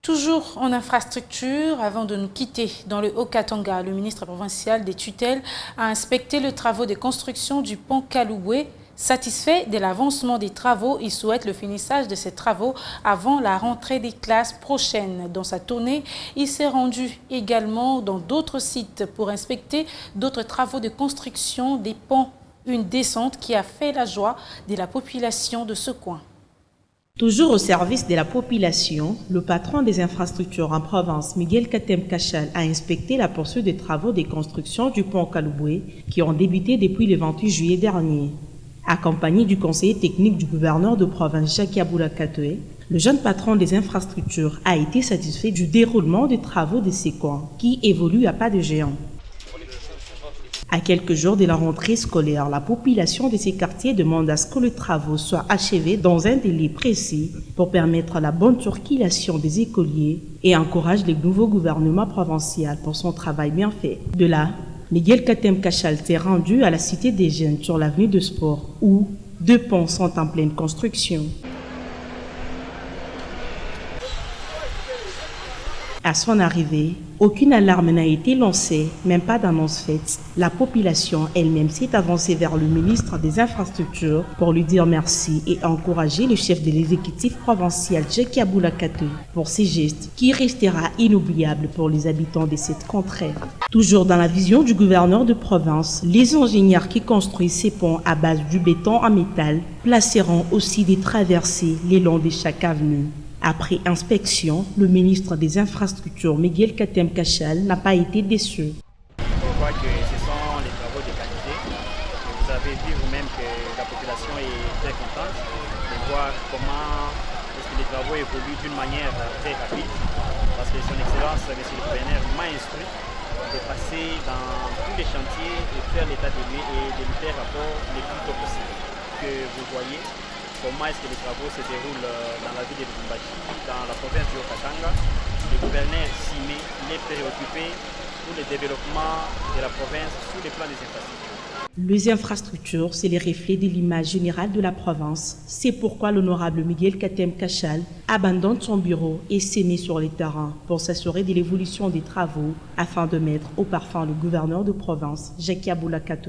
Toujours en infrastructure, avant de nous quitter dans le Haut-Katanga, le ministre provincial des tutelles a inspecté les travaux de construction du pont Kaloué. Satisfait de l'avancement des travaux, il souhaite le finissage de ces travaux avant la rentrée des classes prochaines. Dans sa tournée, il s'est rendu également dans d'autres sites pour inspecter d'autres travaux de construction des ponts. Une descente qui a fait la joie de la population de ce coin. Toujours au service de la population, le patron des infrastructures en province, Miguel Katem Kachal, a inspecté la poursuite des travaux de construction du pont Kaloué qui ont débuté depuis le 28 juillet dernier. Accompagné du conseiller technique du gouverneur de province, Jacques Aboula Katoé, le jeune patron des infrastructures a été satisfait du déroulement des travaux de ces coins qui évoluent à pas de géant. À quelques jours de la rentrée scolaire, la population de ces quartiers demande à ce que les travaux soient achevés dans un délai précis pour permettre la bonne circulation des écoliers et encourage le nouveau gouvernement provincial pour son travail bien fait. De là, Miguel Katem Kachal s'est rendu à la Cité des Jeunes sur l'avenue de Sport où 2 ponts sont en pleine construction. À son arrivée, aucune alarme n'a été lancée, même pas d'annonce faite. La population elle-même s'est avancée vers le ministre des Infrastructures pour lui dire merci et encourager le chef de l'exécutif provincial, Jacques Aboula Katoé, pour ses gestes qui restera inoubliable pour les habitants de cette contrée. Toujours dans la vision du gouverneur de province, les ingénieurs qui construisent ces ponts à base du béton en métal placeront aussi des traversées le long de chaque avenue. Après inspection, le ministre des Infrastructures, Miguel Katem Kachal, n'a pas été déçu. Je crois que ce sont les travaux de qualité. Vous avez vu vous-même que la population est très contente de voir comment est-ce que les travaux évoluent d'une manière très rapide. Parce que son Excellence, M. le gouverneur, m'a instruit de passer dans tous les chantiers et faire l'état de lieu et de lui faire rapport le plus tôt possible. Que vous voyez comment est-ce que les travaux se déroulent dans la ville de Lubumbashi, dans la province du Haut-Katanga. Le gouverneur s'y met, il est préoccupé pour le développement de la province sous le plan des infrastructures. Les infrastructures, c'est le reflet de l'image générale de la province. C'est pourquoi l'honorable Miguel Katem Kachal abandonne son bureau et s'est mis sur les terrains pour s'assurer de l'évolution des travaux afin de mettre au parfum le gouverneur de province, Jacques Aboula Katoé.